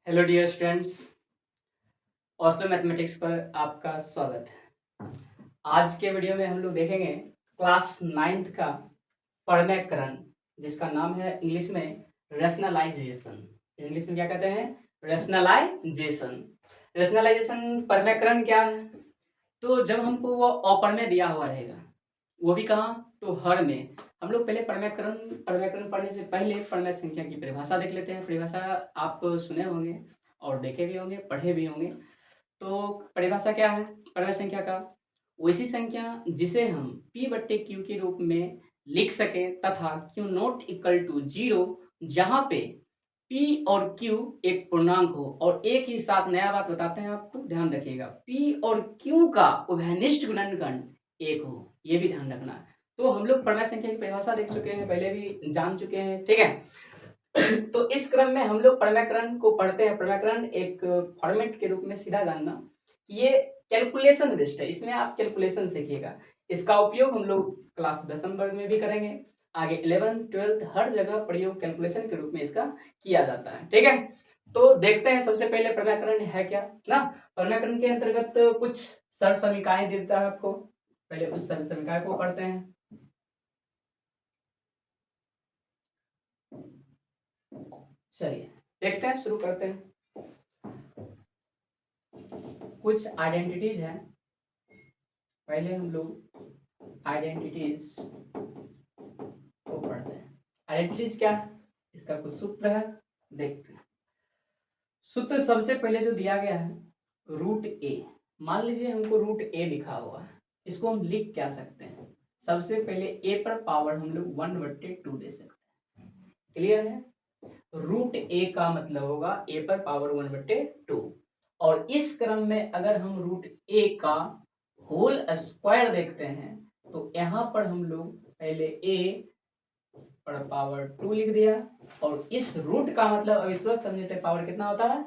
Hello dear students, Oslo mathematics पर आपका स्वागत है। आज के वीडियो में हम लोग देखेंगे क्लास 9th का परमेकरण, जिसका नाम है इंग्लिश में रेशनलाइजेशन। इंग्लिश में क्या कहते हैं? रेशनलाइजेशन। रेशनलाइजेशन परमेकरण क्या है? तो जब हमको वो अपरमेय दिया हुआ रहेगा, वो भी कहाँ? तो हर में। हम लोग पहले परमेकरण पढ़ने से पहले परमेय संख्या की परिभाषा देख लेते हैं। परिभाषा आप सुने होंगे और देखे भी होंगे, पढ़े भी होंगे। तो परिभाषा क्या है परमेय संख्या का? वैसी संख्या जिसे हम p/q के रूप में लिख सके तथा q नॉट इक्वल टू 0, जहाँ पे p और q एक पूर्णांक हो। और एक ही साथ नया बात बताते हैं आपको, ध्यान रखिएगा, p और q का उभयनिष्ठ गुणनखंड 1 हो, ये भी ध्यान रखना है। तो हम लोग परमेय संख्या की परिभाषा देख चुके हैं, पहले भी जान चुके हैं, ठीक है। तो इस क्रम में हम लोग परमेकरण को पढ़ते हैं। परमेकरण एक फॉर्मेट के रूप में सीधा जानना, ये कैलकुलेशन बेस्ड है, इसमें आप कैलकुलेशन सीखिएगा। इसका उपयोग हम लोग क्लास 10वीं वर्ग में भी करेंगे, आगे 11th 12th हर जगह प्रयोग कैलकुलेशन के रूप में इसका किया जाता है, ठीक है। तो देखते हैं सबसे पहले परमेकरण है क्या ना। परमेकरण के अंतर्गत कुछ सर समीकरण देता है आपको, पहले उस सर समीकरण को पढ़ते हैं। चलिए देखते हैं, शुरू करते हैं। कुछ आइडेंटिटीज हैं, पहले हम लोग आइडेंटिटीज को पढ़ते हैं। आइडेंटिटीज क्या है? इसका कुछ सूत्र है, देखते हैं। सूत्र सबसे पहले जो दिया गया है, रूट ए। मान लीजिए हमको रूट ए लिखा हुआ है, इसको हम लिख क्या सकते हैं? सबसे पहले ए पर पावर हम लोग 1/2 दे सकते हैं। क्लियर है? रूट ए का मतलब होगा ए पर पावर 1/2। और इस क्रम में अगर हम रूट ए का होल स्क्वायर देखते हैं, तो यहाँ पर हम लोग पहले ए पर पावर 2 लिख दिया। और इस रूट का मतलब अभी तुरंत समझते हैं, पावर कितना होता है?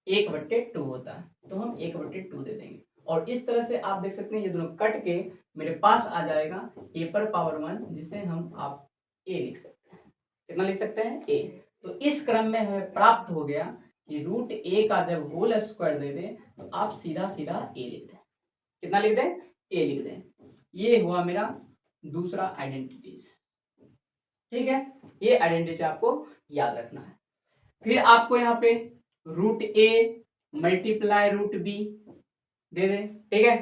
1/2 होता है, तो हम 1/2 दे देंगे। और इस तरह से आप देख सकते हैं, ये दोनों कट के मेरे पास आ जाएगा ए पर पावर 1, जिसे हम आप ए लिख सकते हैं। कितना लिख सकते हैं? ए। तो इस क्रम में हमें प्राप्त हो गया कि रूट ए का जब होल स्क्वायर दे दें, तो आप सीधा सीधा ए लिख दें। कितना लिख दें? ए लिख दें। ये हुआ मेरा दूसरा आइडेंटिटीज, ठीक है। ये आइडेंटिटी आपको याद रखना है। फिर आपको यहाँ पे root A multiply root B दे दें, ठीक है।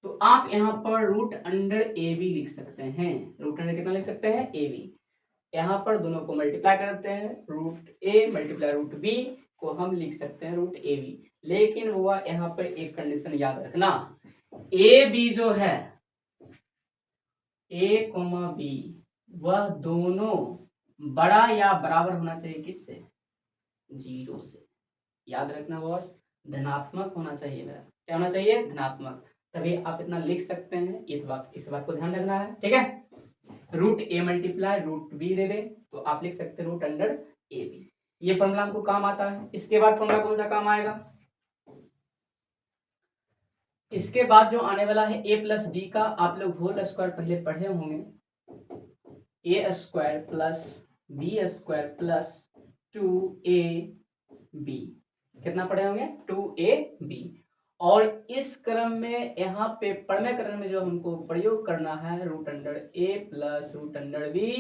तो आप यहाँ पर रूट अंडर ए बी लिख सकते हैं। रूट अंडर कितना लिख सकते हैं? A B. यहाँ पर दोनों को मल्टीप्लाई करते हैं, root A multiply root B को हम लिख सकते हैं रूट ए बी। लेकिन हुआ यहाँ पर एक कंडीशन याद रखना, ए बी जो है, ए कोमा बी, वह दोनों बड़ा या बराबर होना चाहिए किससे? 0 से। याद रखना बॉस, धनात्मक होना चाहिए मेरा। क्या होना चाहिए? धनात्मक। तभी आप इतना लिख सकते हैं। इस बात को ध्यान रखना है, ठीक है। Root A multiply root B दे दे, तो आप लिख सकते हैं रूट अंडर ए बी। ये फॉर्मूला हमको काम आता है। इसके बाद फॉर्मूला कौन सा काम आएगा? इसके बाद जो आने वाला है ए प्लस बी का, आप लोग होल स्क्वायर पहले पढ़े होंगे। A square plus B square plus 2ab, कितना पढ़े होंगे? 2ab। और इस क्रम में यहाँ पे परमेकरण में जो हमको प्रयोग करना है, root under A plus root under B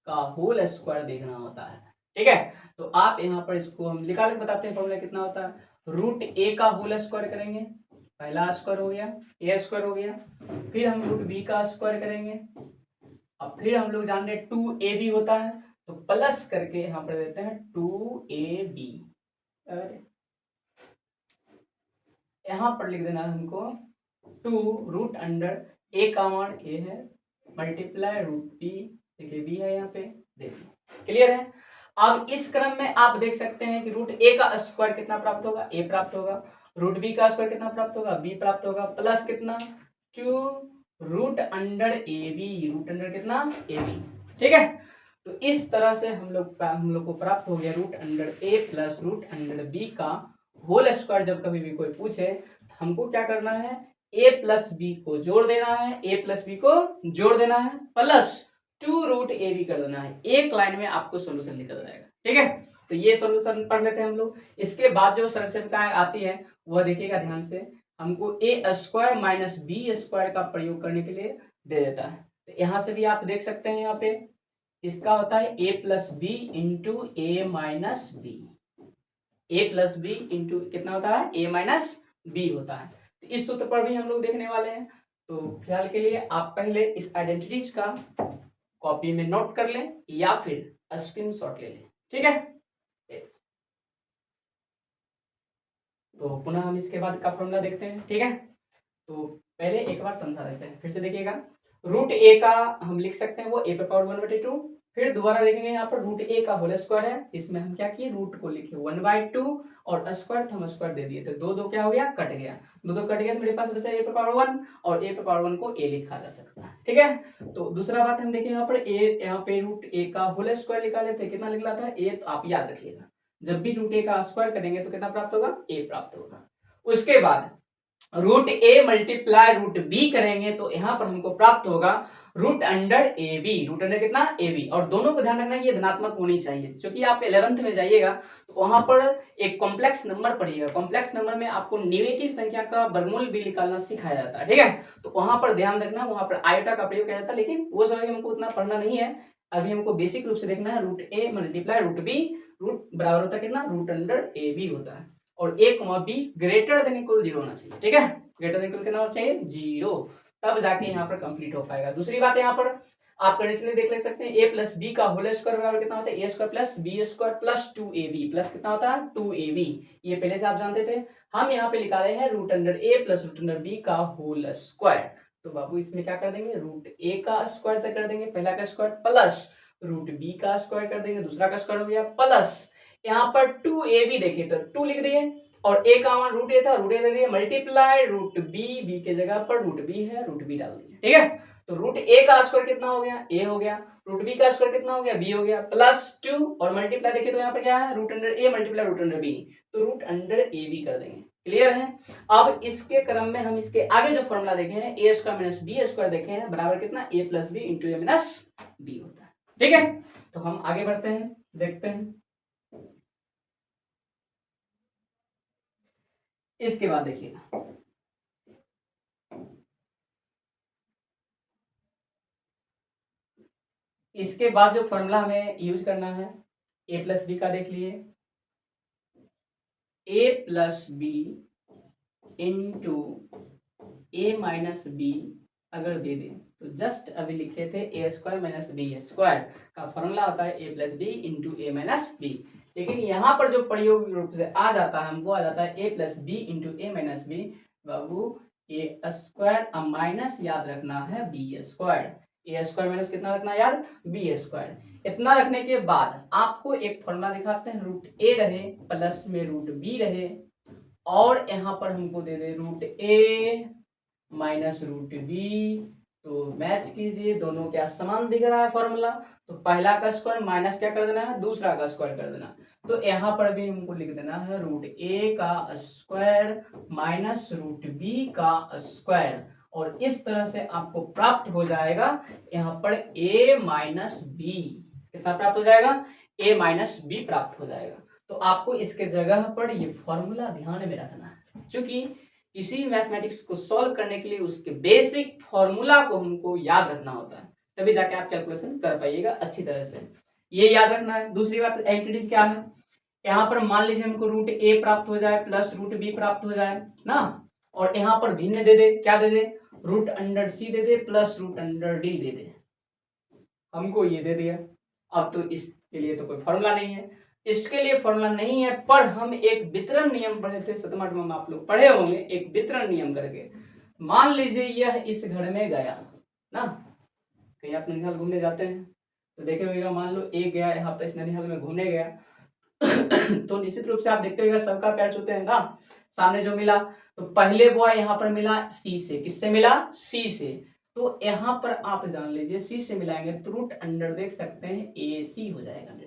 का होल स्क्वायर देखना होता है, ठीक है। तो आप यहाँ पर इसको हम निकाल के बताते हैं फॉर्मूला कितना होता है। रूट ए का होल स्क्वायर करेंगे, पहला स्क्वायर हो गया, ए स्क्वायर हो गया। फिर हम रूट बी का स्क्वायर करेंगे, अब फिर हम लोग जान रहे 2ab होता है, तो प्लस करके यहाँ पर देते हैं 2ab। यहाँ पर लिख देना है हमको 2 रूट अंडर ए का मान ए है मल्टीप्लाई रूट बी, देखिए बी है यहाँ पे, देखिए क्लियर है। अब इस क्रम में आप देख सकते हैं कि रूट ए का स्क्वायर कितना प्राप्त होगा? ए प्राप्त होगा। रूट बी का स्क्वायर कितना प्राप्त होगा? बी प्राप्त होगा। प्लस कितना? 2 root under A B, root under कितना? ए बी, ठीक है। तो इस तरह से हम लोग को प्राप्त हो गया root under A plus root under B का होल स्क्वायर। जब कभी भी कोई पूछे तो हमको क्या करना है? ए प्लस बी को जोड़ देना है, ए प्लस बी को जोड़ देना है, प्लस 2 रूट ए बी कर देना है। एक लाइन में आपको सोल्यूशन निकल जाएगा, ठीक है। तो ये सॉल्यूशन पढ़ लेते हैं हम लोग। इसके बाद जो सरल आती है वह देखिएगा ध्यान से, हमको ए स्क्वायर माइनस बी स्क्वायर का प्रयोग करने के लिए दे देता है। तो यहाँ से भी आप देख सकते हैं, यहाँ पे इसका होता है A plus B into A minus B, A plus B into कितना होता है, ए माइनस बी होता है। तो इस सूत्र पर भी हम लोग देखने वाले हैं। तो फिलहाल के लिए आप पहले इस आइडेंटिटीज का कॉपी में नोट कर लें या फिर स्क्रीनशॉट ले लें, ठीक है। तो पुनः हम इसके बाद का फॉर्मूला देखते हैं, ठीक है। तो पहले एक बार समझा देते हैं, फिर से देखिएगा। रूट ए का हम लिख सकते हैं वो ए पे पावर 1/2, फिर दोबारा देखेंगे यहाँ पर रूट ए का होल स्क्वायर है, इसमें हम क्या किए, रूट को लिखे 1/2 और स्क्वायर हम स्क्वायर दे दिए, तो दो दो क्या हो गया, कट गया, दो कट गया, तो मेरे पास बचा ए पे पावर 1 और ए पे पावर 1 को ए लिखा जा सकता है, ठीक है। तो दूसरा बात हम देखें यहाँ पर ए, यहाँ पे रूट ए का होल स्क्वायर निकाले थे, कितना निकला था ए, तो आप याद रखिएगा जब भी रूट ए का स्क्वायर करेंगे तो कितना प्राप्त होगा, ए प्राप्त होगा। उसके बाद root A multiply root B करेंगे तो यहाँ पर हमको प्राप्त होगा root under A B, root under कितना, ए बी। और दोनों को ध्यान रखना ये धनात्मक होनी चाहिए, क्योंकि आप 11th में जाइएगा तो वहां पर एक कॉम्प्लेक्स नंबर पढ़िएगा, कॉम्प्लेक्स नंबर में आपको नेगेटिव संख्या का वर्गमूल भी निकालना सिखाया जाता है, ठीक है। तो वहां पर ध्यान रखना, वहां पर आयोटा का प्रयोग किया जाता है, लेकिन वो समय हमको उतना पढ़ना नहीं है, अभी हमको बेसिक रूप से देखना है। Root A multiply root B, root बराबर होता है कितना, रूट अंडर ए बी होता है, और A comma B greater than equal 0 होना चाहिए, ठीक है। ग्रेटर देन इक्वल कितना होना चाहिए, 0, तब जाके यहाँ पर कंप्लीट हो पाएगा। दूसरी बात यहाँ पर आप कंडीशन देख ले सकते हैं, ए प्लस बी का होल स्क्वायर बराबर कितना होता है, A square plus B square plus 2ab plus कितना होता है, 2ab। ये पहले से आप जानते थे। हम यहाँ पे निकाले हैं root under A plus root under B का होल स्क्वायर, तो बाबू इसमें क्या कर देंगे, रूट ए का स्क्वायर तक कर देंगे, पहला का स्क्वायर प्लस रूट बी का स्क्वायर कर देंगे, दूसरा का स्क्वायर हो गया, प्लस यहाँ पर 2ab देखिए तो 2 लिख दिए, और ए का मान रूट ए था, रूट ए दे दिए, मल्टीप्लाई रूट बी, बी के जगह पर रूट बी है, रूट बी डाल दिए, ठीक है। तो रूट ए का स्क्वायर कितना हो गया, ए हो गया, रूट बी का स्क्वायर कितना हो गया, बी हो गया, प्लस 2 और मल्टीप्लाई देखिए तो यहाँ पर क्या है, रूट अंडर ए मल्टीप्लाई रूट अंडर बी, तो रूट अंडर ए बी कर देंगे, क्लियर है। अब इसके क्रम में हम इसके आगे जो फॉर्मूला देखे हैं, ए स्क्वायर माइनस बी स्क्वायर देखे हैं, बराबर कितना, ए plus B into A minus B होता है, ठीक है। तो हम आगे बढ़ते हैं, देखते हैं। इसके बाद देखिएगा, इसके बाद जो फॉर्मूला हमें यूज करना है, ए प्लस बी का देख लिए, ए plus B into A minus B अगर दे दें तो जस्ट अभी लिखे थे ए स्क्वायर माइनस बी स्क्वायर का फॉर्मूला होता है A plus B into A minus B, लेकिन यहाँ पर जो प्रयोग रूप से आ जाता है हमको आ जाता है A plus B into A minus B. Babu A square अब माइनस याद रखना है बी स्क्वायर, ए स्क्वायर माइनस कितना रखना है यार, बी स्क्वायर। इतना रखने के बाद आपको एक फॉर्मूला दिखाते हैं, रूट ए रहे प्लस में रूट बी रहे, और यहाँ पर हमको दे दे रूट ए माइनस रूट बी, तो मैच कीजिए दोनों क्या समान दिख रहा है फॉर्मूला, तो पहला का स्क्वायर माइनस क्या कर देना है, दूसरा का स्क्वायर कर देना। तो यहाँ पर भी हमको लिख देना है रूट ए का स्क्वायर माइनस रूट बी का स्क्वायर, और इस तरह से आपको प्राप्त हो जाएगा यहाँ पर ए माइनस बी, कितना प्राप्त हो जाएगा, ए माइनस बी प्राप्त हो जाएगा। तो आपको इसके जगह पर ये फॉर्मूला ध्यान में रखना है, क्योंकि किसी भी मैथमेटिक्स को सॉल्व करने के लिए उसके बेसिक फॉर्मूला को हमको याद रखना होता है, तभी जाके आप कैलकुलेशन कर पाइएगा अच्छी तरह से, ये याद रखना है। दूसरी बात आइडेंटिटीज क्या है, यहाँ पर मान लीजिए हमको रूट ए प्राप्त हो जाए प्लस रूट बी प्राप्त हो जाए ना, और यहाँ पर भिन्न दे दे, क्या दे दे, रूट अंडर सी दे दे प्लस रूट अंडर डी दे दे, हमको ये दे दिया। अब तो इसके लिए तो कोई फॉर्मूला नहीं है, इसके लिए फॉर्मूला नहीं है, पर हम एक वितरण नियम पढ़े थे 7th 8th में, आप लोग पढ़े होंगे, एक वितरण नियम करके। मान लीजिए यह इस घर में गया ना, कहीं आप ननिहाल घूमने जाते हैं तो देखे होगा, मान लो एक गया यहाँ पे इस ननिहाल में घूमने गया तो निश्चित रूप से आप देखते होगा सबका पैर छूते हैं ना, सामने जो मिला, तो पहले बॉय यहाँ पर मिला सी से, किससे मिला, सी से, तो यहाँ पर आप जान लीजिए सी से मिलाएंगे तो रूट अंडर देख सकते हैं ए सी हो जाएगा,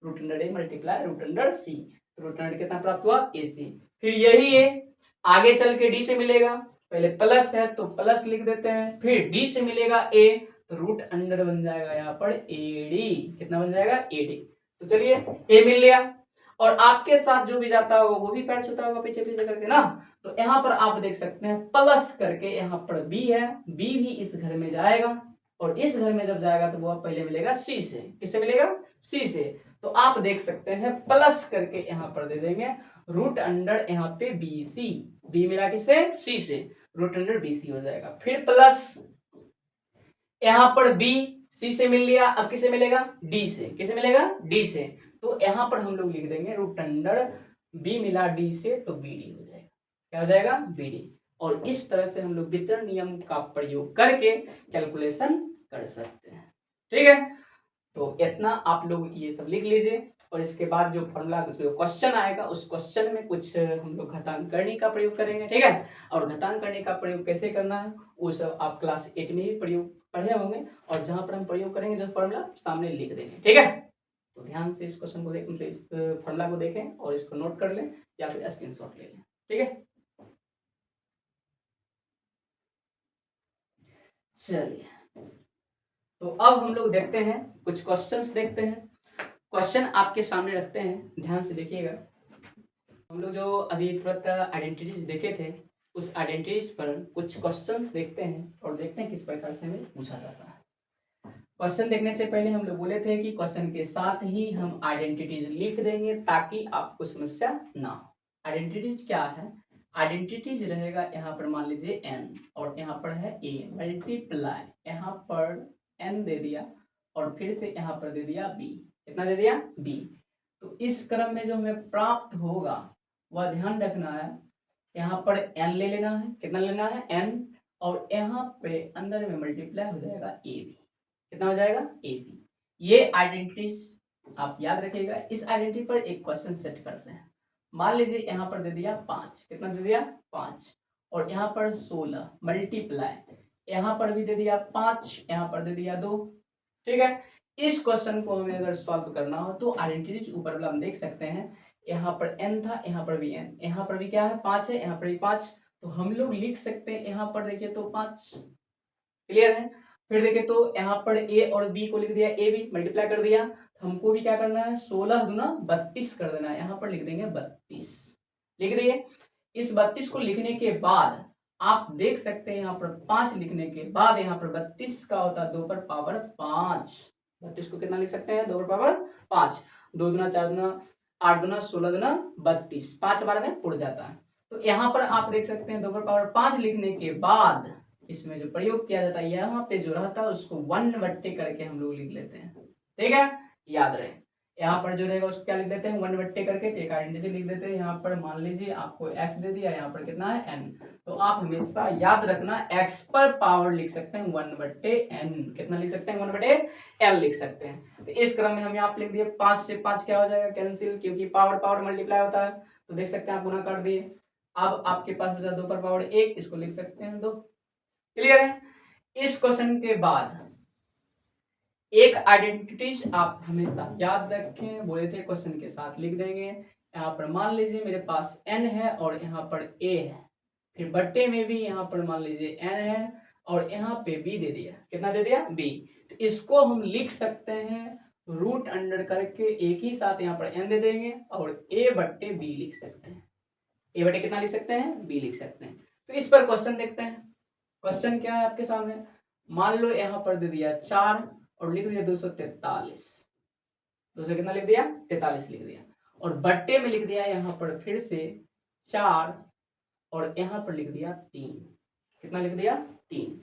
रूट अंडर ए मल्टीप्लाई रूट अंडर सी, रूट अंडर कितना प्राप्त हुआ, ए सी। फिर यही है आगे चल के डी से मिलेगा, पहले प्लस है तो प्लस लिख देते हैं, फिर डी से मिलेगा ए, तो रूट अंडर बन जाएगा यहाँ पर ए डी, कितना बन जाएगा, ए डी। तो चलिए ए मिल लिया, और आपके साथ जो भी जाता होगा वो भी पैर छूता होगा पीछे पीछे करके ना। तो यहाँ पर आप देख सकते हैं प्लस करके यहाँ पर बी है, बी भी इस घर में जाएगा, और इस घर में जब जाएगा तो वो पहले मिलेगा सी से। किससे मिलेगा? सी से। तो आप देख सकते हैं प्लस करके यहाँ पर दे देंगे रूट अंडर यहाँ पे बी सी, बी मिला किसे? सी से, रूट अंडर बी सी हो जाएगा। फिर प्लस यहाँ पर बी सी से मिल लिया, अब किसे मिलेगा? डी से। किसे मिलेगा? डी से। तो यहाँ पर हम लोग लिख देंगे रूट अंडर बी मिला डी से, तो बी डी हो जाएगा। क्या हो जाएगा? B D. और इस तरह से हम लोग वितरण नियम का प्रयोग करके कैलकुलेशन कर सकते हैं। ठीक है, तो इतना आप लोग ये सब लिख लीजिए, और इसके बाद जो फॉर्मूला जो क्वेश्चन आएगा उस क्वेश्चन में कुछ हम लोग घातांकरणी का प्रयोग करेंगे। ठीक है, और घातांकरणी का प्रयोग कैसे करना है वो सब आप क्लास 8 में ही प्रयोग पढ़े होंगे, और जहां पर हम प्रयोग करेंगे जो फॉर्मूला सामने लिख देंगे। ठीक है, तो ध्यान से इस क्वेश्चन को देखें, मतलब इस फॉर्मूला को देखें और इसको नोट कर लें या फिर स्क्रीनशॉट ले लें। ठीक है, चलिए तो अब हम लोग देखते हैं कुछ क्वेश्चंस देखते हैं। क्वेश्चन आपके सामने रखते हैं, ध्यान से देखिएगा। हम लोग जो अभी तुरंत आइडेंटिटीज देखे थे उस आइडेंटिटीज पर कुछ क्वेश्चंस देखते हैं और देखते हैं किस प्रकार से हमें पूछा जाता है। क्वेश्चन देखने से पहले हम लोग बोले थे कि क्वेश्चन के साथ ही हम आइडेंटिटीज लिख देंगे ताकि आपको समस्या ना हो। आइडेंटिटीज क्या है? आइडेंटिटीज रहेगा यहाँ पर मान लीजिए n, और यहाँ पर है a मल्टीप्लाई, यहाँ पर n दे दिया और फिर से यहाँ पर दे दिया b। कितना दे दिया? b। तो इस क्रम में जो हमें प्राप्त होगा वह ध्यान रखना है, यहाँ पर n ले लेना है। कितना लेना है? n, और यहाँ पे अंदर में मल्टीप्लाई हो जाएगा a b। कितना हो जाएगा? a b। ये आइडेंटिटीज आप याद रखिएगा। इस आइडेंटिटी पर एक क्वेश्चन सेट करते हैं। मान लीजिए यहाँ पर दे दिया 5। कितना दे दिया? 5, और यहाँ पर 16 मल्टीप्लाई, यहाँ पर भी दे दिया 5, यहाँ पर दे दिया 2। ठीक है, इस क्वेश्चन को हमें अगर सॉल्व करना हो तो आइडेंटिटीज ऊपर वाला हम देख सकते हैं। यहाँ पर n था, यहाँ पर भी n, यहाँ पर भी क्या है? 5 है, यहाँ पर भी 5। तो हम लोग लिख सकते हैं यहाँ पर देखिए तो 5। क्लियर है? फिर देखिए तो यहाँ पर a और b को लिख दिया, a b मल्टीप्लाई कर दिया। हमको भी क्या करना है? 16 दूना 32 कर देना है। यहाँ पर लिख देंगे 32। लिख दिए। इस 32 को लिखने के बाद आप देख सकते हैं यहाँ पर 5 लिखने के बाद यहाँ पर 32 का होता है 2 पर पावर 5। 32 को कितना लिख सकते हैं? 2 पर पावर 5। 2 दूना 4 दूना 8 दूना 16 दूना 32, 5 बार में उड़ जाता है। तो यहाँ पर आप देख सकते हैं 2 पर पावर 5 लिखने के बाद इसमें जो प्रयोग किया जाता है यहाँ पे जो रहता है उसको 1/, करके हम लोग लिख लेते हैं। ठीक है, याद रहे। यहाँ पर जो रहेगा उसको क्या लिख देते हैं? 1/, करके एक आइडेंटिटी लिख देते हैं। यहाँ पर मान लीजिए आपको x दे दिया, यहाँ पर कितना है? n। तो आप हमेशा याद रखना x पर पावर लिख सकते हैं 1/n। कितना लिख सकते हैं? 1/n लिख सकते हैं। तो इस क्रम में हम यहाँ पर लिख दिए 5 से 5 क्या हो जाएगा? कैंसिल, क्योंकि पावर पावर मल्टीप्लाई होता है। तो देख सकते हैं आप गुना कर दिए। अब आपके पास बचा 2 पर पावर 1, इसको लिख सकते हैं 2। क्लियर है? इस क्वेश्चन के बाद एक आइडेंटिटीज आप हमेशा याद रखें, बोले थे क्वेश्चन के साथ लिख देंगे। यहाँ पर मान लीजिए मेरे पास n है और यहाँ पर a है, फिर बट्टे में भी यहाँ पर मान लीजिए n है और यहाँ पे b दे दिया। कितना दे दिया? b। तो इसको हम लिख सकते हैं रूट अंडर करके एक ही साथ यहाँ पर n दे देंगे और a/b लिख सकते हैं। a/, कितना लिख सकते हैं? b लिख सकते हैं। तो इस पर क्वेश्चन देखते हैं। क्वेश्चन क्या है आपके सामने? मान लो यहाँ पर दे दिया 4 और लिख दिया 243। 200 कितना लिख दिया? 43 लिख दिया, और बट्टे में लिख दिया यहाँ पर फिर से 4 और यहाँ पर लिख दिया 3। कितना लिख दिया? 3।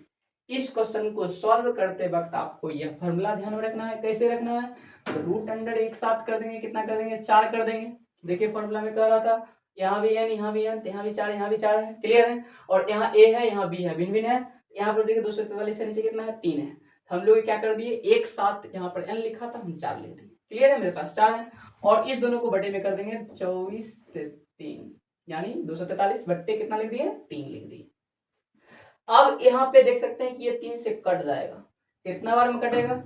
इस क्वेश्चन को सॉल्व करते वक्त आपको यह फॉर्मूला ध्यान में रखना है। कैसे रखना है? तो रूट अंडर एक साथ कर देंगे। कितना कर देंगे? 4 कर देंगे। देखिए फॉर्मूला में कह रहा था यहाँ भी n, यहाँ भी n, यहाँ भी 4, यहाँ भी 4 है। क्लियर है? और यहाँ a है, यहाँ b है, भिन्न भिन्न है। यहाँ पर देखिए 243 से नीचे कितना है? 3 है। हम लोग क्या कर दिए? एक साथ यहाँ पर n लिखा था, हम 4 लिख दिए। क्लियर है? मेरे पास 4 है, और इस दोनों को बटे में कर देंगे 24 से 3, यानी 243 बट्टे कितना लिख दिए? 3 लिख दिए। अब यहाँ पे देख सकते हैं कि ये 3 से कट जाएगा। कितना बार में कटेगा?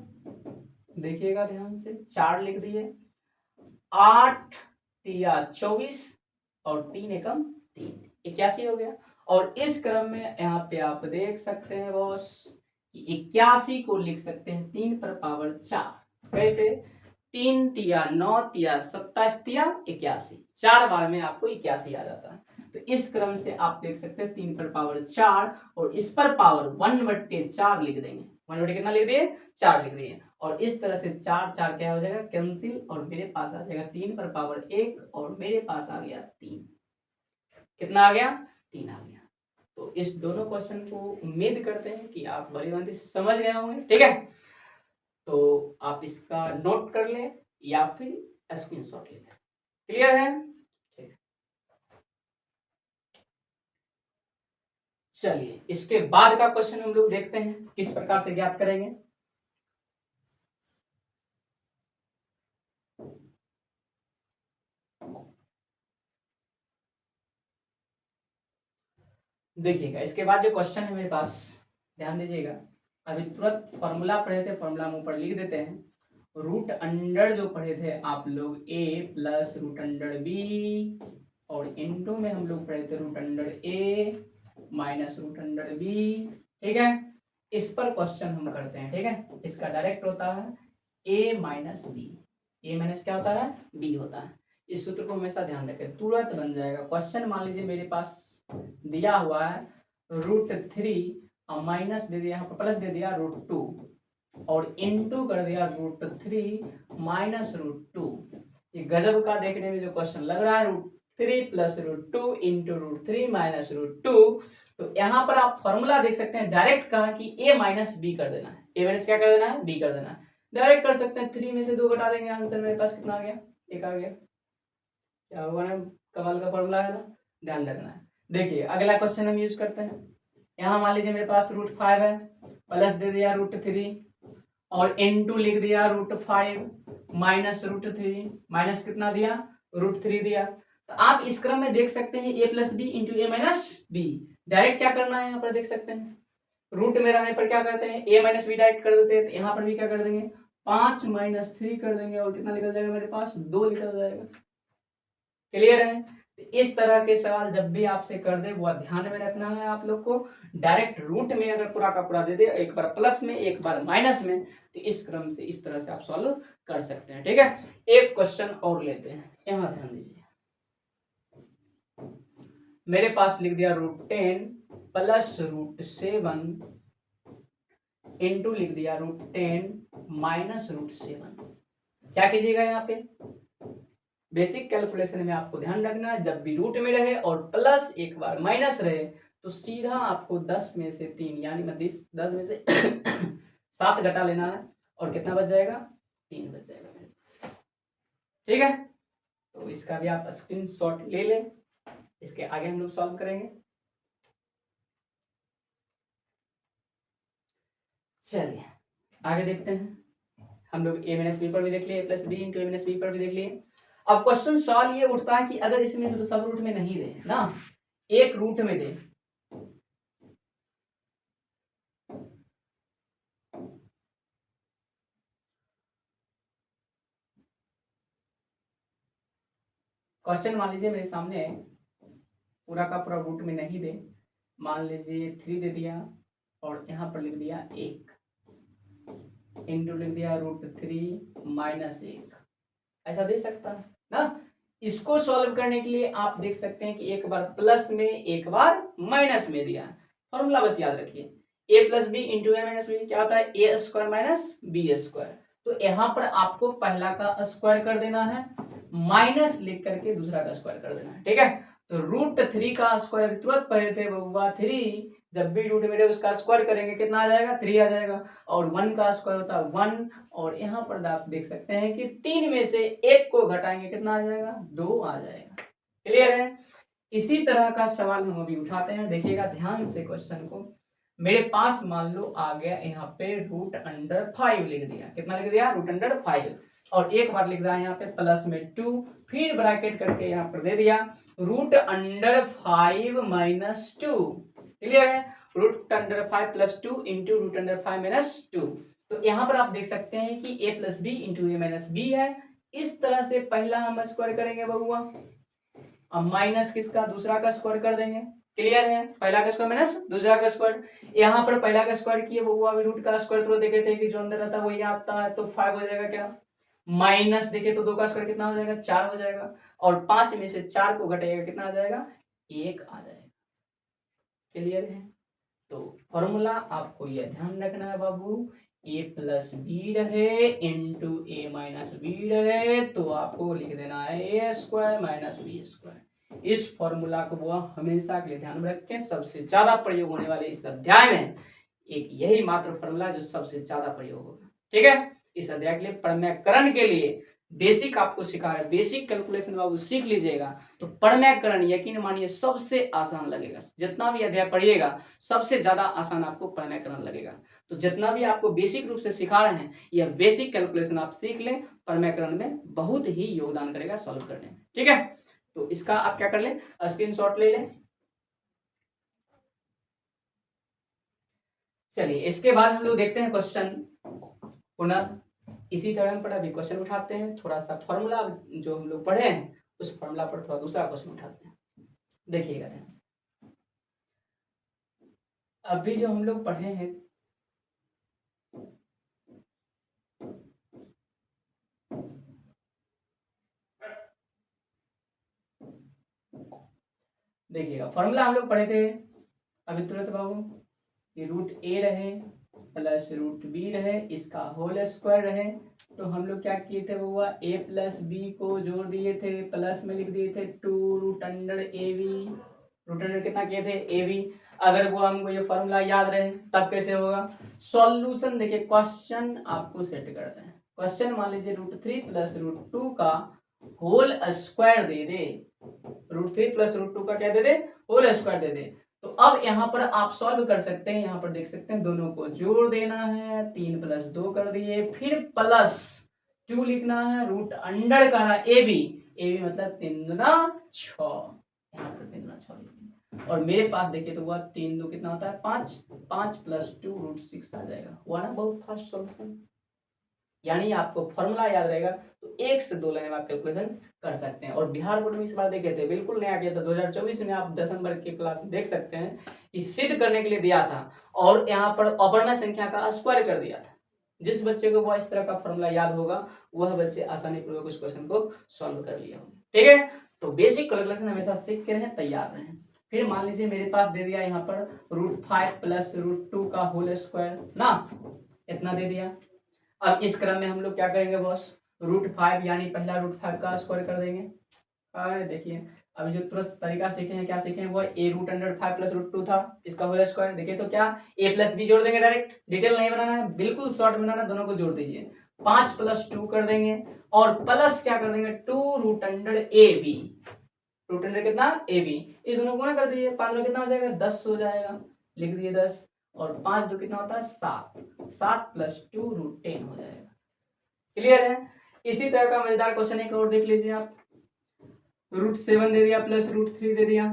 देखिएगा ध्यान से। 4 लिख दिए, 8 या 24 और 3 एकम 3, 81 हो गया। और इस क्रम में यहाँ पे आप देख सकते हैं बॉस 81 को लिख सकते हैं 3 पर पावर 4। कैसे? 3 तिया 9 तिया 27 तिया 81, 4 बार में आपको 81 आ जाता है। तो इस क्रम से आप देख सकते हैं 3 पर पावर 4 और इस पर पावर 1/4 लिख देंगे। 1/4 कितना लिख दिए? 4 लिख दिए। और इस तरह से 4 4 क्या हो जाएगा? कैंसिल, और मेरे पास आ जाएगा 3 पर पावर 1 और मेरे पास आ गया 3। कितना आ गया? 3 आ गया। तो इस दोनों क्वेश्चन को उम्मीद करते हैं कि आप भली भांति समझ गए होंगे। ठीक है, तो आप इसका नोट कर लें या फिर स्क्रीनशॉट ले लें। क्लियर है? ठीक। चलिए इसके बाद का क्वेश्चन हम लोग देखते हैं किस प्रकार से ज्ञात करेंगे। देखिएगा इसके बाद जो क्वेश्चन है मेरे पास, ध्यान दीजिएगा। अभी तुरंत फॉर्मूला पढ़े थे, फॉर्मूला हम ऊपर लिख देते हैं। रूट अंडर जो पढ़े थे आप लोग a plus root under b, और इनटू में हम लोग पढ़े थे root under a minus root under b। ठीक है, इस पर क्वेश्चन हम करते हैं। ठीक है, इसका डायरेक्ट होता है a minus B. a minus क्या होता है? b होता है। इस सूत्र को हमेशा ध्यान रखें, तुरंत बन जाएगा क्वेश्चन। मान लीजिए मेरे पास दिया हुआ है √3 और माइनस दे दिया, यहाँ पर प्लस दे दिया √2 और इनटू कर दिया √3 माइनस √2। ये गजब का देखने में जो क्वेश्चन लग रहा है, √3 प्लस √2 इंटू √3 माइनस √2। तो यहाँ पर आप फॉर्मूला देख सकते हैं, डायरेक्ट कहा कि a माइनस बी कर देना है। a माइनस क्या कर देना है? b कर देना है। डायरेक्ट कर सकते हैं, 3 में से 2 घटा देंगे, आंसर मेरे पास कितना आ गया? 1 आ गया। क्या होगा ना, कमाल का फॉर्मूला है ना, ध्यान रखना है। देखिए अगला क्वेश्चन हम यूज करते हैं। यहाँ मान लीजिए मेरे पास √5 है, प्लस दे दिया √3 और इनटू लिख दिया √5 माइनस √3, माइनस कितना दिया? √3 दिया। तो आप इस क्रम में देख सकते हैं a plus B into A minus B. Direct क्या करना है यहाँ पर देख सकते हैं, रूट में रहने पर क्या करते हैं? a माइनस बी डायरेक्ट कर देते हैं। तो यहाँ पर भी क्या कर देंगे? 5 माइनस 3 कर देंगे और कितना निकल जाएगा मेरे पास? 2 निकल जाएगा। क्लियर है? इस तरह के सवाल जब भी आपसे कर दे वो ध्यान में रखना है आप लोग को। डायरेक्ट रूट में अगर पूरा का पूरा दे दे, एक बार प्लस में एक बार माइनस में, तो इस क्रम से इस तरह से आप सॉल्व कर सकते हैं। ठीक है, एक क्वेश्चन और लेते हैं। यहां ध्यान दीजिए, मेरे पास लिख दिया √10 प्लस √7 इंटू लिख दिया √10 माइनस √7। क्या कीजिएगा यहाँ पे? बेसिक कैलकुलेशन में आपको ध्यान रखना है, जब भी रूट में रहे और प्लस एक बार माइनस रहे तो सीधा आपको 10 में से 3 यानी 10 में से 7 घटा लेना है और कितना बच जाएगा? 3 बच जाएगा मेरे पास। ठीक है, तो इसका भी आप स्क्रीनशॉट ले लें। इसके आगे हम लोग सॉल्व करेंगे। चलिए आगे देखते हैं। हम लोग a माइनस बी पर भी देख लिए, plus B into a minus B पर भी देख लिए। अब क्वेश्चन सवाल ये उठता है कि अगर इसमें सब रूट में नहीं दे ना, एक रूट में दे, क्वेश्चन मान लीजिए मेरे सामने पूरा का पूरा रूट में नहीं दे, मान लीजिए 3 दे दिया और यहाँ पर लिख दिया 1 इंटू लिख दिया √3 माइनस 1, ऐसा दे सकता है ना। इसको सॉल्व करने के लिए आप देख सकते हैं कि एक बार प्लस में एक बार माइनस में दिया। फॉर्मूला बस याद रखिए, a plus B into A minus B क्या होता है? a square minus B square. तो यहाँ पर आपको पहला का स्क्वायर कर देना है, माइनस लिख करके दूसरा का स्क्वायर कर देना है। ठीक है, तो √3 का स्क्वायर तुरंत पढ़े थे बउआ 3, जब भी रूट में उसका स्क्वायर करेंगे कितना आ जाएगा? 3 आ जाएगा। और 1 का स्क्वायर होता है 1, और यहाँ पर आप देख सकते हैं कि 3 में से 1 को घटाएंगे कितना आ जाएगा? 2 आ जाएगा। क्लियर है? इसी तरह का सवाल हम अभी उठाते हैं, देखिएगा ध्यान से क्वेश्चन को। मेरे पास मान लो आ गया यहाँ पे √5 लिख दिया, कितना लिख दिया? √5, और एक बार लिख रहा है यहाँ पे प्लस में 2, फिर ब्रैकेट करके यहाँ पर दे दिया √5 माइनस 2। क्लियर है? √5 प्लस 2 इंटू √5 माइनस 2। तो यहाँ पर आप देख सकते हैं कि a plus B into A minus B है। इस तरह से पहला हम स्क्वायर करेंगे बउआ, अब माइनस किसका? दूसरा का स्क्वायर कर देंगे। क्लियर है? पहला का स्क्वायर माइनस दूसरा का स्क्वायर। यहाँ पर पहला का स्क्वायर किए बउआ, अभी रूट का स्क्वायर तो देखे थे कि जो अंदर रहता है वही आता है, तो 5 हो जाएगा क्या? माइनस देखे तो 2 का स्क्वायर कितना हो जाएगा, 4 हो जाएगा, और 5 में से 4 को घटाएगा कितना आ जाएगा, 1 आ जाएगा। क्लियर है? तो फॉर्मूला आपको यह ध्यान रखना है बाबू, a प्लस बी रहे इंटू ए माइनस बी रहे तो आपको लिख देना है A square minus B square. इस फॉर्मूला को वो हमेशा के लिए ध्यान में रखें, सबसे ज्यादा प्रयोग होने वाले इस अध्याय में एक यही मात्र फॉर्मूला जो सबसे ज्यादा प्रयोग होगा। ठीक है, इस अध्याय के लिए प्रमेयकरण के लिए बेसिक आपको सिखा रहे, बेसिक कैलकुलेशन बाबू सीख लीजिएगा। तो प्रमेयकरण यकीन मानिए सबसे आसान लगेगा, जितना भी अध्याय पढ़िएगा सबसे ज्यादा आसान आपको प्रमेयकरण लगेगा। तो जितना भी आपको बेसिक रूप से सिखा रहे हैं यह बेसिक कैलकुलेशन आप सीख लें, प्रमेयकरण में बहुत ही योगदान करेगा सॉल्व करने में। ठीक है, तो इसका आप क्या कर लें, स्क्रीनशॉट ले लें। चलिए इसके बाद हम लोग देखते हैं क्वेश्चन, पुनः इसी तरह पर अभी क्वेश्चन उठाते हैं, थोड़ा सा फॉर्मूला जो हम लोग पढ़े हैं उस फॉर्मूला पर थोड़ा दूसरा क्वेश्चन उठाते हैं, देखिएगा ध्यान से। अभी जो हम लोग पढ़े हैं देखिएगा, फॉर्मूला हम लोग पढ़े थे अभी तुरंत बाबू, ये रूट ए रहे प्लस रूट बी रहे, इसका होल स्क्वायर रहे। तो हम लोग क्या किए थे, वो हुआ ए प्लस बी को जोड़ दिए थे, प्लस में लिख दिए थे 2 root under A B, root under कितना किए थे, ए बी। अगर वो हमको ये फॉर्मूला याद रहे तब कैसे होगा, सॉल्यूशन देखिए क्वेश्चन आपको सेट करते हैं। क्वेश्चन मान लीजिए √3 प्लस √2 का होल स्क्वायर दे दे, √3 प्लस √2 का क्या दे दे, होल स्क्वायर दे दे। तो अब यहाँ पर आप सॉल्व कर सकते हैं, यहाँ पर देख सकते हैं दोनों को जोड़ देना है, 3 प्लस 2 कर दिए, फिर प्लस 2 लिखना है, रूट अंडर का ए बी मतलब 3 दूना 6, यहाँ पर 3 दूना 6 लिखेंगे। और मेरे पास देखिए तो हुआ 3 2 कितना होता है 5, 5 प्लस 2 √6 आ जाएगा, हुआ ना बहुत फास्ट सॉल्यूशन। यानी आपको फॉर्मूला याद रहेगा तो 1 से 2 लाइन में आप कैलकुलेशन कर सकते हैं। और बिहार बोर्ड में इस बार देखे थे बिल्कुल नया किया था 2024 में, आप दिसंबर के क्लास में देख सकते हैं कि सिद्ध करने के लिए दिया था और यहाँ पर अपर्णा संख्या का स्क्वायर कर दिया था। जिस बच्चे को वो इस तरह का फॉर्मूला याद होगा वह बच्चे आसानी पूर्वक उस क्वेश्चन को सॉल्व कर लिया होगा। ठीक है, तो बेसिक कैलकुलेशन हमेशा सीख के रहें, तैयार रहें। फिर मान लीजिए मेरे पास दे दिया यहाँ पर √5 प्लस √2 का होल स्क्वायर ना, इतना दे दिया। अब इस क्रम में हम लोग क्या करेंगे बॉस, √5 यानी पहला √5 का स्क्वायर कर देंगे। अरे देखिए अभी जो तुरंत तरीका सीखे हैं, क्या सीखे हैं, वो a √5 प्लस √2 था, इसका होल स्क्वायर। देखिए तो क्या a प्लस बी जोड़ देंगे, डायरेक्ट, डिटेल नहीं बनाना है, बिल्कुल शॉर्ट बनाना, दोनों को जोड़ दीजिए। 5 प्लस 2 कर देंगे और प्लस क्या कर देंगे 2 root under A B, root under कितना ए बी, ये दोनों गुणा कर दीजिए, 5 में कितना हो जाएगा 10 हो जाएगा, लिख दिए 10, और 5 2 कितना होता है 7, 7 प्लस 2 √10 हो जाएगा। क्लियर है? इसी तरह का मजेदार क्वेश्चन एक और देख लीजिए आप, √7 दे दिया प्लस √3 दे दिया,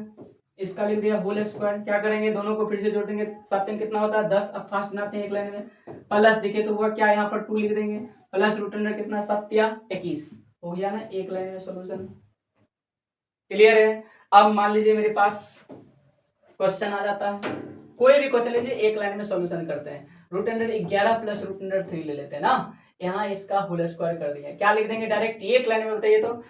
इसका लिख दिया होल स्क्वायर। क्या करेंगे, दोनों को फिर से जोड़ देंगे, 7 कितना होता है 10, अब फास्ट बनाते हैं एक लाइन में, प्लस दिखे तो हुआ क्या, यहाँ पर 2 लिख देंगे, प्लस रूट अंडर कितना 7 21 हो गया ना, एक लाइन में सोल्यूशन। क्लियर है? अब मान लीजिए मेरे पास क्वेश्चन आ जाता है, कोई भी क्वेश्चन लीजिए एक लाइन में सॉल्यूशन करते हैं। Root under 11 plus root under 3 ले लेते हैं ना, यहाँ इसका होल स्क्वायर कर दिया, क्या लिख देंगे डायरेक्ट एक लाइन में, बताइए तो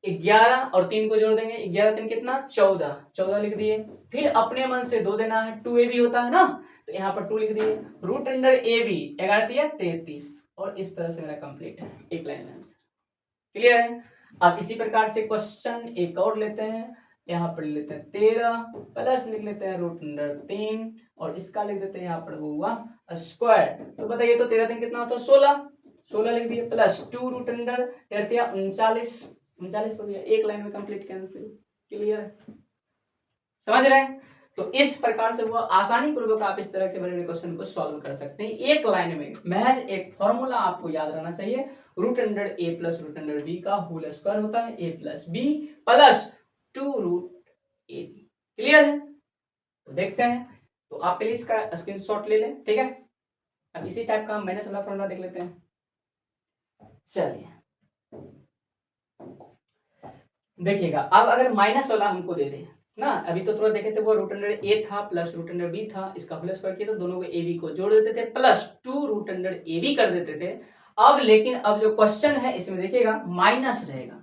11 और 3 को जोड़ देंगे, 11 3 कितना 14, 14 लिख दिए। फिर अपने मन से 2 देना है, 2ab होता है ना, तो यहाँ पर 2 लिख दिए, रूट अंडर ab 11 33, और इस तरह से मेरा कंप्लीट है, एक लाइन में आंसर। क्लियर है? अब इसी प्रकार से क्वेश्चन एक और लेते हैं, यहाँ पर लेते हैं 13 प्लस लिख लेते हैं रूट अंडर 3 और इसका लिख देते हैं यहाँ पर हुआ स्क्वायर। तो बताइए तो 13 3 कितना होता है 16, 16 लिख दिए, प्लस 2 रूट अंडर 39, 39 हो गया, एक लाइन में कंप्लीट कैंसिल। क्लियर है? समझ रहे हैं? तो इस प्रकार से वो आसानी पूर्वक आप इस तरह के बने हुए क्वेश्चन को सॉल्व कर सकते हैं एक लाइन में। महज एक फॉर्मूला आपको याद रहना चाहिए, root under A plus root under B का होल स्क्वायर होता है A plus B plus 2 root A B. Clear है? तो देखते हैं, तो आप प्लीज इसका स्क्रीनशॉट ले लें। ठीक है, अब इसी टाइप का माइनस वाला फॉर्मूला देख लेते हैं। चलिए देखिएगा, अब अगर माइनस वाला हमको दे दे ना, अभी तो थोड़ा देखे थे वो रूट अंडर ए था प्लस रूट अंडर बी था, इसका होल स्क्वायर किया तो दोनों को ए बी को जोड़ देते थे, plus 2 root under A B कर देते थे। अब लेकिन अब जो क्वेश्चन है इसमें देखिएगा माइनस रहेगा,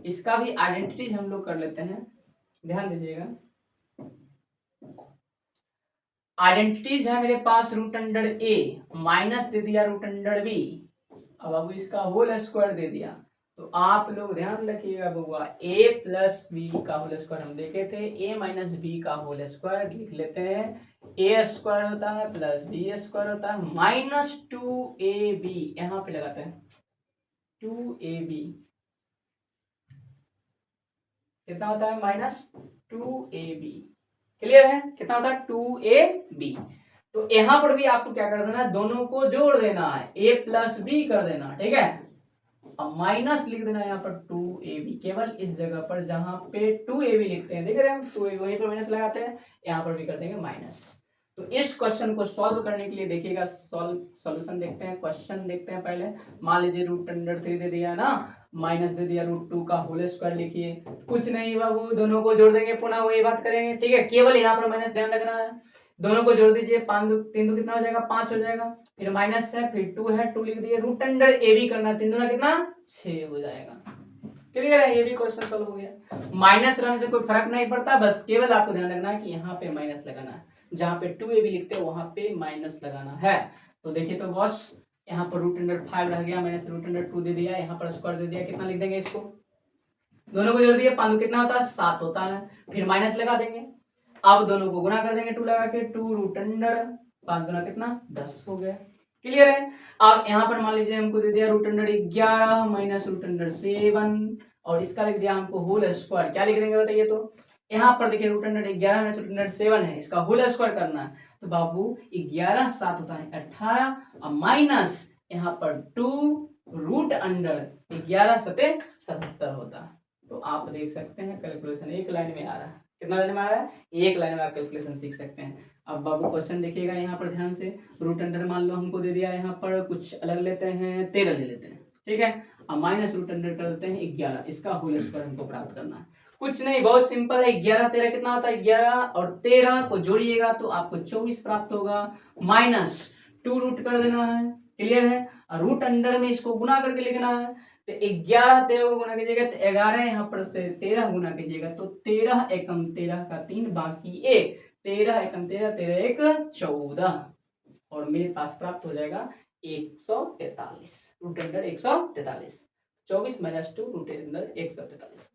इसका भी आइडेंटिटीज हम लोग कर लेते हैं, ध्यान दीजिएगा। आइडेंटिटीज है मेरे पास रूट अंडर ए माइनस दे दिया रूट अंडर बी, अब इसका होल स्क्वायर दे दिया, तो आप लोग ध्यान रखिएगा बउआ, ए प्लस बी का होल स्क्वायर हम देखे थे, ए माइनस बी का होल स्क्वायर लिख लेते हैं, ए स्क्वायर होता है प्लस बी स्क्वायर होता है माइनस 2ab, यहां पे लगाते हैं 2ab, कितना होता है माइनस 2ab, क्लियर है, कितना होता है 2ab। तो यहां पर भी आपको क्या कर देना है, दोनों को जोड़ देना है, a प्लस बी कर देना, ठीक है। अब माइनस लिख देना यहाँ पर 2ab, केवल इस जगह पर जहां पे 2ab लिखते हैं, देख रहे हैं हम 2ab वहीं पर माइनस लगाते हैं, यहाँ पर भी कर देंगे माइनस। तो इस क्वेश्चन को सॉल्व करने के लिए देखिएगा, सॉल्यूशन देखते हैं, क्वेश्चन देखते हैं पहले। मान लीजिए रूट अंडर 3 दे दिया ना, माइनस दे दिया रूट 2 का होल स्क्वायर लिखिए, कुछ नहीं बाबू, दोनों को जोड़ देंगे, पुनः वही बात करेंगे, ठीक है। केवल यहाँ पर माइनस ध्यान रखना है, दोनों को जोड़ दीजिए, 5 2 3 2 कितना हो जाएगा 5 हो जाएगा, फिर माइनस है, फिर 2 है, 2 लिख दिए, रूट अंडर ए भी करना, 3 दूना कितना 6 हो जाएगा, क्लियर है, ये भी क्वेश्चन सॉल्व हो गया। माइनस रहने से कोई फर्क नहीं पड़ता, बस केवल आपको ध्यान रखना है कि यहाँ पे माइनस लगाना है, जहाँ पे 2ab लिखते हैं वहां पे माइनस लगाना है। तो देखिए तो बॉस यहाँ पर रूट अंडर 5 रह गया, माइनस रूट अंडर 2 दे दिया, यहाँ पर स्क्वायर दे दिया, कितना लिख देंगे इसको, दोनों को जोड़ दिए, 5 कितना होता है 7 होता है, फिर माइनस लगा देंगे, अब दोनों को गुना कर देंगे 2 लगा के, 2 रूट अंडर 5 गुना कितना 10 हो गया, क्लियर है। अब यहाँ पर मान लीजिए हमको दे दिया root under 11 minus root under 7, और इसका लिख दिया हमको होल स्क्वायर, क्या लिख देंगे बताइए, तो यहाँ पर देखिए root under 11 minus root under 7 है, इसका होल स्क्वायर करना है, तो बाबू 11 7 होता है 18, और माइनस यहाँ पर 2 रूट अंडर 11 7 77 होता है। तो आप देख सकते हैं कैलकुलेशन एक लाइन में आ रहा है, कितना लाइन में आ रहा है, एक लाइन में आप कैलकुलेशन सीख सकते हैं। अब बाबू क्वेश्चन देखिएगा यहाँ पर ध्यान से, रूट अंडर मान लो हमको दे दिया, यहाँ पर कुछ अलग लेते हैं, 13 ले लेते हैं, ठीक है, अब माइनस रूट अंडर कर देते हैं 11, इसका होल स्क्वायर हमको प्राप्त करना है, कुछ नहीं बहुत सिंपल है, 11 13 कितना होता है 11 और 13 को जोड़िएगा तो आपको 24 प्राप्त होगा, माइनस 2 रूट कर देना है, क्लियर है, और रूट अंडर में इसको गुना करके लिखना है, तो 11 13 को गुना कीजिएगा तो 11 यहाँ पर से 13 गुना कीजिएगा तो 13 एकम 13 का 3 बाकी 1, 13 एकम 13 13 1 14, और मेरे पास प्राप्त हो जाएगा 143, root under 143, 24 minus 2 root under 143,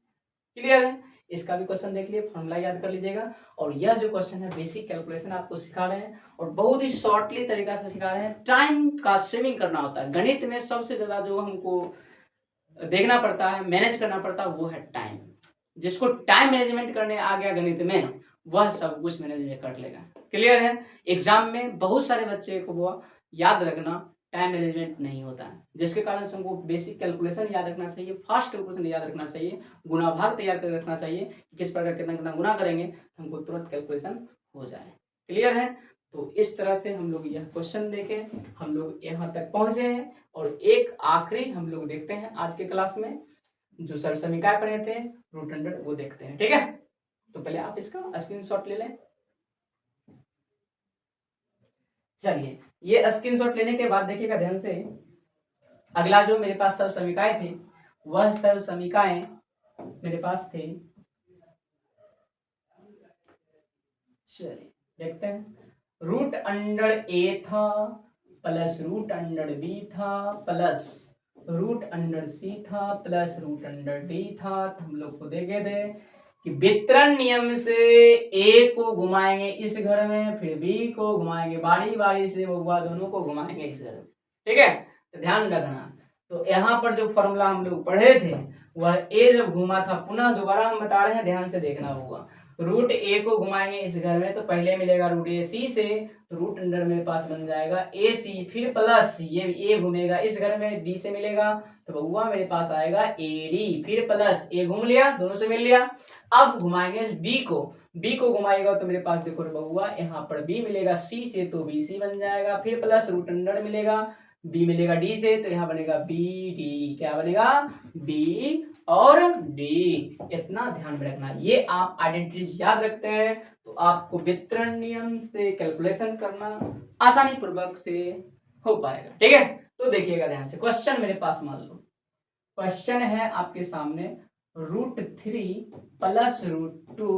clear है। इसका भी क्वेश्चन देख लिए, फॉर्मूला याद कर लीजिएगा, और यह जो क्वेश्चन है बेसिक कैलकुलेशन आपको सिखा रहे हैं, और बहुत ही शॉर्टली तरीका से सिखा रहे हैं, टाइम का सेविंग करना होता है, गणित में सबसे ज्यादा जो हमको देखना पड़ता है, मैनेज करना पड़ता है, वो है टाइम, जिसको टाइम मैनेजमेंट करने आ गया गणित में, वह सब कुछ मैनेज कर लेगा, क्लियर है। एग्जाम में बहुत सारे बच्चे को वो याद रखना टाइम मैनेजमेंट नहीं होता है, जिसके कारण से हमको बेसिक कैलकुलेशन याद रखना चाहिए, फास्ट कैलकुलेशन याद रखना चाहिए, गुना भाग तैयार कर रखना चाहिए, किस प्रकार कितना कितना गुना करेंगे हमको तुरंत कैलकुलेशन हो जाए, क्लियर है। तो इस तरह से हम लोग यह क्वेश्चन देके हम लोग यहाँ तक पहुंचे हैं, और एक आखिरी हम लोग देखते हैं आज के क्लास में, जो सर समीकरण पढ़े थे रूट अंडर, वो देखते हैं, ठीक है। तो पहले आप इसका स्क्रीनशॉट ले लें, चलिए ये स्क्रीनशॉट लेने के बाद देखिएगा ध्यान से, अगला जो मेरे पास सब समीकरण थे, वह सब समीकरण मेरे पास थे, चलिए देखते हैं, रूट अंडर ए था प्लस रूट अंडर बी था प्लस रूट अंडर सी था प्लस रूट अंडर डी था, तो हम लोग को देखे थे कि वितरण नियम से ए को घुमाएंगे इस घर में, फिर बी को घुमाएंगे बारी बारी से, वो दोनों को घुमाएंगे इस घर में, ठीक है, तो ध्यान रखना। तो यहाँ पर जो फॉर्मूला हम लोग पढ़े थे, वह ए जब घुमा था, पुनः दोबारा हम बता रहे हैं, ध्यान से देखना होगा, रूट ए को घुमाएंगे इस घर में तो पहले मिलेगा रूट ए सी से, तो रूट अंडर मेरे पास बन जाएगा ए सी, फिर प्लस ये ए घूमेगा इस घर में, डी से मिलेगा तो बउआ मेरे पास आएगा ए डी, फिर प्लस ए घूम लिया, दोनों से मिल लिया, अब घुमाएंगे बी को घुमाएगा तो मेरे पास देखो बउआ यहाँ पर बी मिलेगा सी से, तो बी सी बन जाएगा, फिर प्लस रूट अंडर मिलेगा बी मिलेगा डी से, तो यहाँ बनेगा बी डी, क्या बनेगा बी और डी, इतना ध्यान में रखना। ये आप आइडेंटिटीज याद रखते हैं तो आपको वितरण नियम से कैलकुलेशन करना आसानी पूर्वक से हो पाएगा, ठीक है। तो देखिएगा ध्यान से, क्वेश्चन मेरे पास मान लो, क्वेश्चन है आपके सामने √3 + √2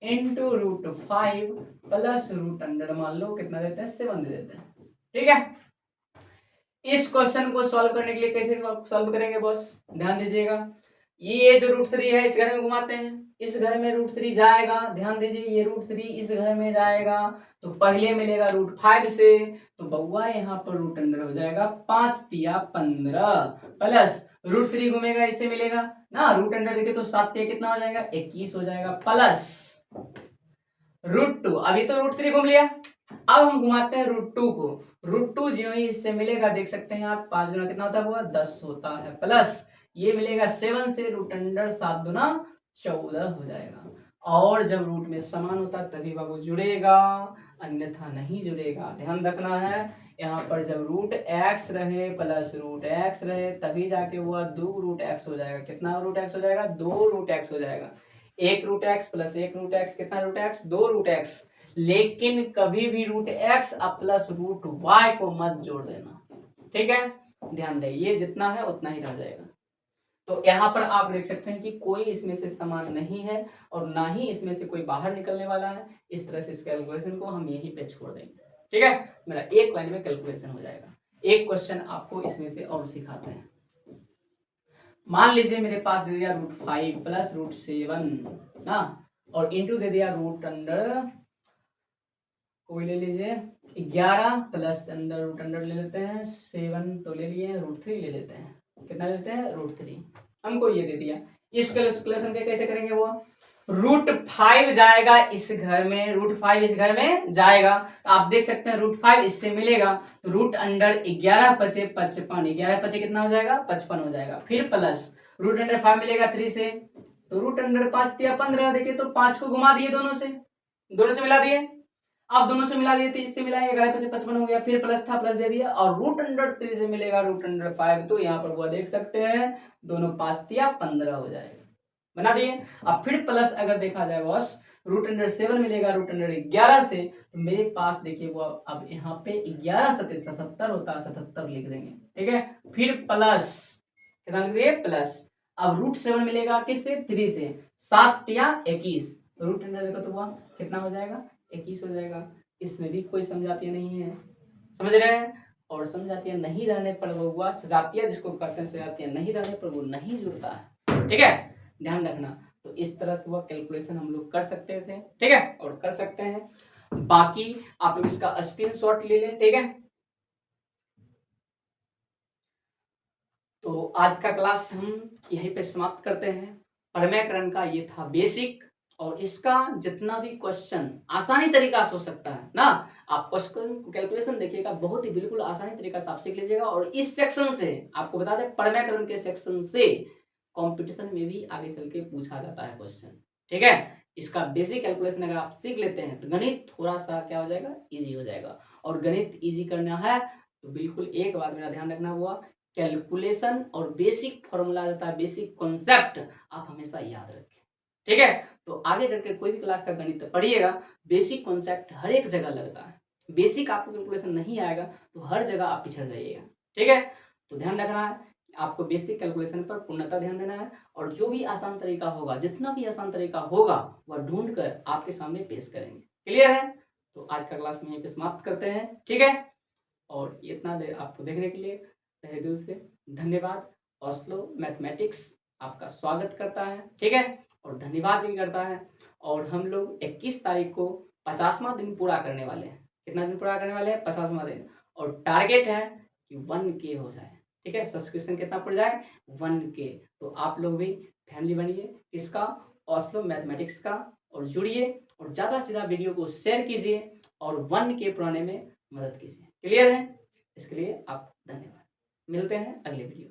इंटू √5 + √100, मान लो कितना देते हैं, 7 दे देते हैं। ठीक है, इस क्वेश्चन को सॉल्व करने के लिए कैसे सॉल्व करेंगे बॉस, ध्यान दीजिएगा। ये जो √3 है इस घर में घुमाते हैं, इस घर में √3 जाएगा, ध्यान दीजिए, ये √3 इस घर में जाएगा तो पहले मिलेगा √5 से, तो बउआ यहाँ पर √100 हो जाएगा, 5 तिया 15 प्लस √3 घूमेगा इससे मिलेगा ना, √100 देखे तो 7 तिया कितना हो जाएगा, 21 हो जाएगा, प्लस √2, अभी तो √3 घूम लिया, अब हम घुमाते हैं √2 को, √2 जो ही इससे मिलेगा, देख सकते हैं आप, 5 गुना कितना होता है, 10 होता है, प्लस ये मिलेगा 7 से √100, 7 दूना 14 हो जाएगा। और जब रूट में समान होता तभी बाबू जुड़ेगा, अन्यथा नहीं जुड़ेगा, ध्यान रखना है। यहाँ पर जब √x रहे प्लस √x रहे तभी जाके हुआ 2√x हो जाएगा, कितना √x हो जाएगा, 2√x हो जाएगा, 1√x प्लस 1√x कितना √x, 2√x, लेकिन कभी भी √x प्लस √y को मत जोड़ देना, ठीक है, ध्यान रहे, ये जितना है उतना ही रह जाएगा। तो यहाँ पर आप देख सकते हैं कि कोई इसमें से समान नहीं है और ना ही इसमें से कोई बाहर निकलने वाला है, इस तरह से इस कैलकुलेशन को हम यहीं पे छोड़ देंगे, ठीक है, मेरा एक लाइन में कैलकुलेशन हो जाएगा। एक क्वेश्चन आपको इसमें से और सिखाते हैं, मान लीजिए मेरे पास दे दिया √5 प्लस √7 ना, और इंटू दे दिया √100, कोई ले लीजिए 11 प्लस अंडर √100 ले लेते हैं, 7 तो ले लिए, √3 ले लेते हैं, कितना लेते हैं, √3, हमको ये दे दिया। इस कैलकुलेशन के कैसे करेंगे, वो √5 जाएगा इस घर में, √5 इस घर में जाएगा, तो आप देख सकते हैं √5 इससे मिलेगा, तो √100 11 × 5 = 55, 11 × 5 कितना हो जाएगा, 55 हो जाएगा, फिर प्लस √100 5 मिलेगा 3 से, तो √100 5 तिया 15, देखिए तो 5 को घुमा दिए, दोनों से मिला दिए, आप दोनों से मिला दिए, 30 से मिलाए 11 × 5 = 55 हो गया, फिर प्लस था प्लस दे दिया, और √103 से मिलेगा √100 5, तो यहाँ पर वो देख सकते हैं दोनों 5 तिया 15 हो जाएगा, बना दिए। अब फिर प्लस अगर देखा जाए बॉस, √100 7 मिलेगा √100 11 से, तो मेरे पास देखिए वो अब यहाँ पे 11 7 77 होता है, 77 लिख देंगे, ठीक है, फिर प्लस कितना लिख दिए, प्लस, अब √7 मिलेगा किससे, 3 से, 7 तिया 21, √100 देखो तो वह कितना हो जाएगा, 21 हो जाएगा। इसमें भी कोई समझातिया नहीं है, समझ रहे हैं, और समझातिया नहीं रहने पर वो हुआ, सजातिया जिसको कहते हैं, सजातिया नहीं रहने पर वो नहीं जुड़ता है, ठीक है, ध्यान रखना। तो इस तरह से वह कैलकुलेशन हम लोग कर सकते थे, ठीक है, और कर सकते हैं। बाकी आप लोग इसका स्क्रीनशॉट ले लें, ठीक है। तो आज का क्लास हम यहीं पे समाप्त करते हैं। परमेकरण का ये था बेसिक, और इसका जितना भी क्वेश्चन आसानी तरीका से हो सकता है ना, आप क्वेश्चन कैलकुलेशन देखिएगा, बहुत ही बिल्कुल आसानी तरीका से आप सीख लीजिएगा। और इस सेक्शन से आपको बता दें, परमेकरण के सेक्शन से कंपटीशन में भी आगे चल के पूछा जाता है क्वेश्चन, ठीक है। इसका बेसिक कैलकुलेशन अगर आप सीख लेते हैं तो गणित थोड़ा सा क्या हो जाएगा, ईजी हो जाएगा। और गणित ईजी करना है तो बिल्कुल एक बात मेरा ध्यान रखना हुआ, कैलकुलेशन और बेसिक फॉर्मूला रहता है, बेसिक कॉन्सेप्ट आप हमेशा याद रखें, ठीक है। तो आगे चल के कोई भी क्लास का गणित पढ़िएगा, बेसिक कॉन्सेप्ट हर एक जगह लगता है, बेसिक आपको कैलकुलेशन नहीं आएगा तो हर जगह आप पिछड़ जाइएगा, ठीक है। तो ध्यान रखना है, आपको बेसिक कैलकुलेशन पर पूर्णतः ध्यान देना है, और जो भी आसान तरीका होगा, जितना भी आसान तरीका होगा वह ढूंढ कर आपके सामने पेश करेंगे, क्लियर है। तो आज का क्लास में यहीं पे समाप्त करते हैं, ठीक है। और इतना देर आपको देखने के लिए तहे दिल से धन्यवाद। ऑस्लो मैथमेटिक्स आपका स्वागत करता है, ठीक है, और धन्यवाद भी करता है। और हम लोग 21 तारीख को 50वां दिन पूरा करने वाले हैं। कितना दिन पूरा करने वाले हैं, 50वां दिन, और टारगेट है कि 1K हो जाए, ठीक है। सब्सक्रिप्शन कितना पड़ जाए, 1K। तो आप लोग भी फैमिली बनिए इसका, ऑस्लो मैथमेटिक्स का, और जुड़िए, और ज़्यादा से ज़्यादा वीडियो को शेयर कीजिए और 1K पुराने में मदद कीजिए, क्लियर है। इसके लिए आप धन्यवाद, मिलते हैं अगले वीडियो।